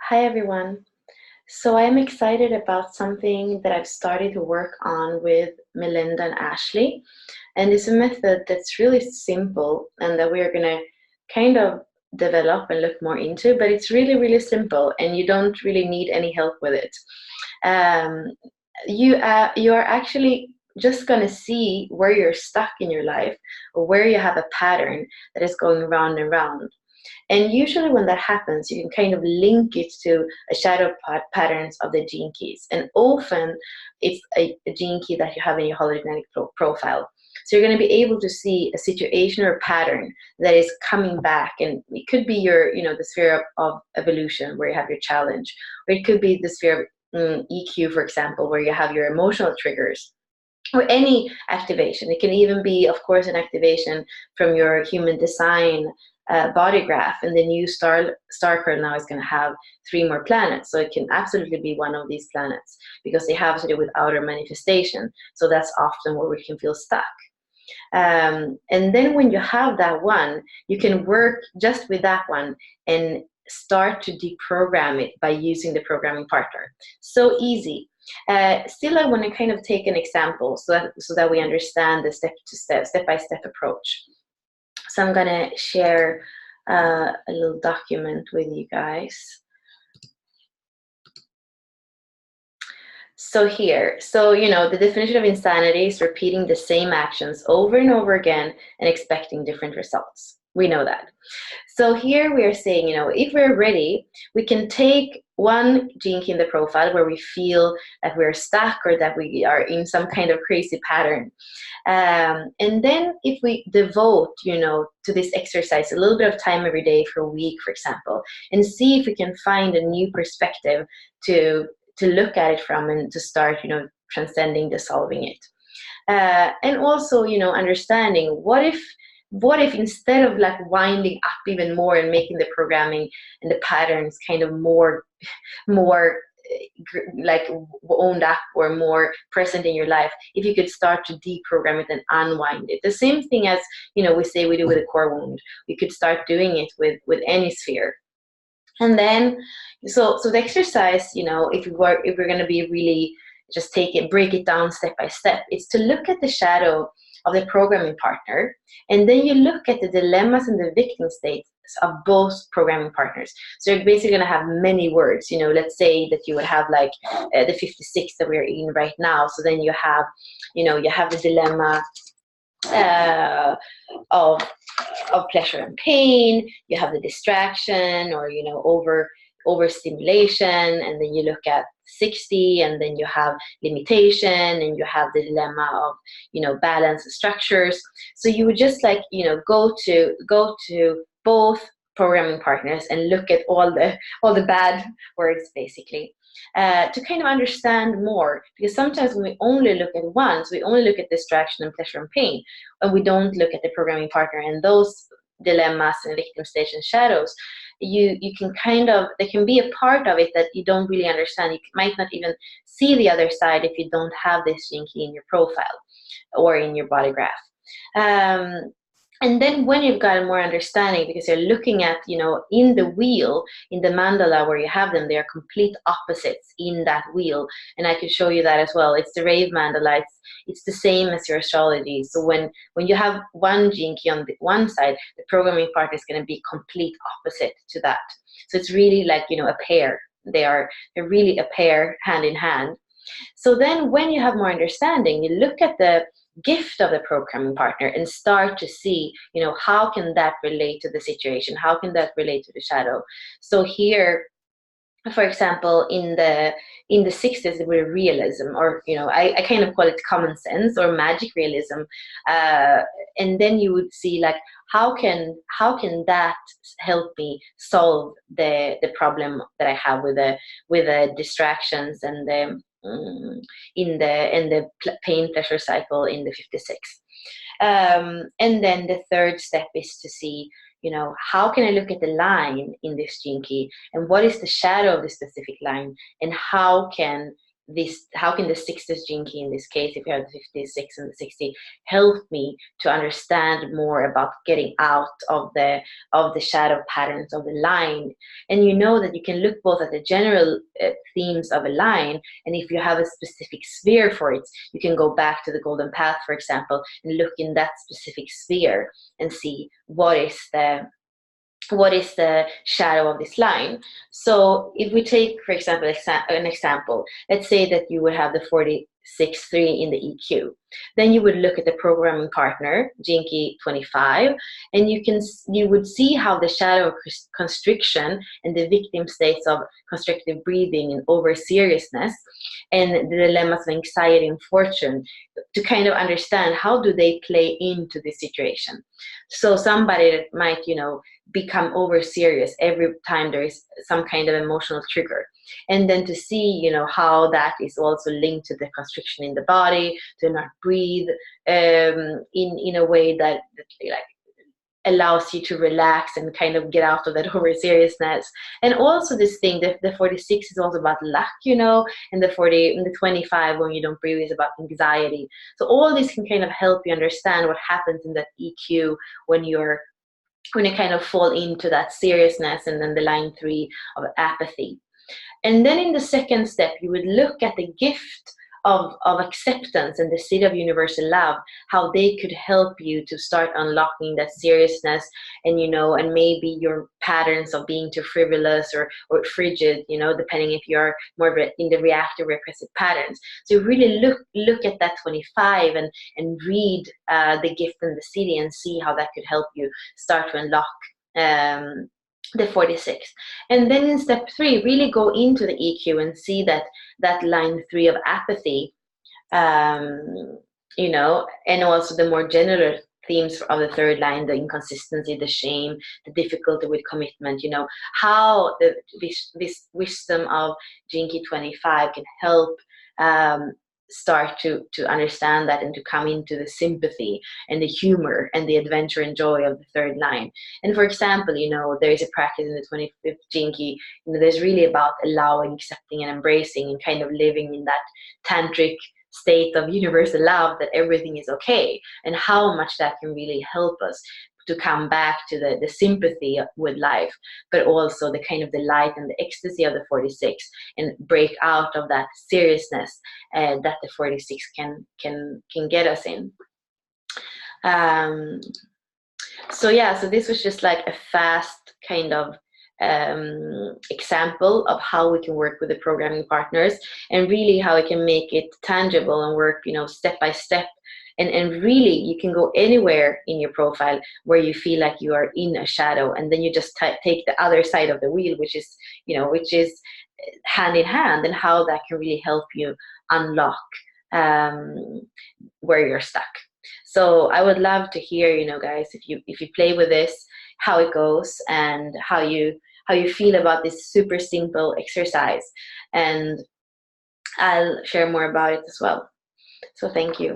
Hi everyone. So I'm excited about something that I've started to work on with Melinda and Ashley. And it's a method that's really simple and that we're going to kind of develop and look more into, but it's really, really simple and you don't really need any help with it. Um, you are actually just going to see where you're stuck in your life or where you have a pattern that is going round and round. And usually when that happens, you can kind of link it to a shadow patterns of the gene keys. And often it's a gene key that you have in your hologenetic profile. So you're going to be able to see a situation or a pattern that is coming back. And it could be your, the sphere of evolution where you have your challenge, or it could be the sphere of EQ, for example, where you have your emotional triggers or any activation. It can even be, of course, an activation from your human design body graph, and the new star kernel now is going to have 3 more planets. So it can absolutely be one of these planets because they have to do with outer manifestation. So that's often where we can feel stuck. And then when you have that one, you can work just with that one and start to deprogram it by using the programming partner. So easy. Still, I want to kind of take an example so that we understand the step-by-step approach. So I'm going to share a little document with you guys. So here, the definition of insanity is repeating the same actions over and over again and expecting different results. We know that. So here we are saying, if we're ready, we can take one gene key in the profile where we feel that we're stuck or that we are in some kind of crazy pattern. And then if we devote, to this exercise, a little bit of time every day for a week, for example, and see if we can find a new perspective to look at it from and to start, transcending, dissolving it. And also, understanding what if instead of like winding up even more and making the programming and the patterns kind of more like owned up or more present in your life, if you could start to deprogram it and unwind it. The same thing as, we say we do with a core wound. We could start doing it with any sphere. And then, so the exercise, if we're going to be really just break it down step by step, it's to look at the shadow of the programming partner, and then you look at the dilemmas and the victim states of both programming partners. So you're basically going to have many words. Let's say that you would have like the 56 that we're in right now. So then you have the dilemma of pleasure and pain. You have the distraction or overstimulation, and then you look at 60, and then you have limitation, and you have the dilemma of balance and structures. So you would just go to both programming partners and look at all the bad words basically, to kind of understand more, because sometimes when we only look at one, so we only look at distraction and pleasure and pain, and we don't look at the programming partner and those dilemmas and victim stage and shadows, you can there can be a part of it that you don't really understand. You might not even see the other side if you don't have this gene key in your profile or in your body graph. And then when you've got more understanding, because you're looking at, in the wheel, in the mandala where you have them, they are complete opposites in that wheel. And I could show you that as well. It's the rave mandala. It's the same as your astrology. So when you have one gene key on the one side, the programming partner is going to be complete opposite to that. So it's really like, a pair. They're really a pair, hand in hand. So then when you have more understanding, you look at the gift of the programming partner and start to see, how can that relate to the situation? How can that relate to the shadow? So here, for example, in the 60s, with realism, or I kind of call it common sense or magic realism, and then you would see like how can that help me solve the problem that I have with the distractions and the in the pain pleasure cycle in the 56. And then the third step is to see, how can I look at the line in this gene key, and what is the shadow of the specific line, and how can how can the 60s gene key in this case, if you have the 56 and the 60, help me to understand more about getting out of the shadow patterns of the line. And you know that you can look both at the general themes of a line, and if you have a specific sphere for it, you can go back to the golden path, for example, and look in that specific sphere and see what is the shadow of this line. So if we take, for example, an example, let's say that you would have the 46.3 in the EQ. Then you would look at the programming partner, gene key 25, and you would see how the shadow of constriction and the victim states of constrictive breathing and over seriousness and the dilemmas of anxiety and fortune, to kind of understand how do they play into the situation. So somebody that might, become over serious every time there is some kind of emotional trigger, and then to see how that is also linked to the constriction in the body, to not breathe in a way that like allows you to relax and kind of get out of that over seriousness. And also this thing that the 46 is also about luck, and the 25 when you don't breathe is about anxiety. So all this can kind of help you understand what happens in that EQ when you kind of fall into that seriousness, and then the line 3 of apathy. And then in the second step, you would look at the gift of acceptance and the seed of universal love, how they could help you to start unlocking that seriousness, and and maybe your patterns of being too frivolous or frigid, depending if you're more in the reactive repressive patterns. So really look at that 25 and read the gift and the seed and see how that could help you start to unlock the 46. And then in step 3, really go into the EQ and see that line 3 of apathy, and also the more general themes of the third line, the inconsistency, the shame, the difficulty with commitment, how this wisdom of gene key 25 can help start to understand that and to come into the sympathy and the humor and the adventure and joy of the third line. And for example, there is a practice in the 25th gene key, there's really about allowing, accepting, and embracing, and kind of living in that tantric state of universal love, that everything is okay, and how much that can really help us to come back to the sympathy with life, but also the kind of the light and the ecstasy of the 46, and break out of that seriousness that the 46 can get us in. So this was just like a fast kind of example of how we can work with the programming partners, and really how we can make it tangible and work step by step. And really, you can go anywhere in your profile where you feel like you are in a shadow, and then you just take the other side of the wheel, which is hand in hand, and how that can really help you unlock where you're stuck. So I would love to hear, guys, if you play with this, how it goes, and how you feel about this super simple exercise, and I'll share more about it as well. So thank you.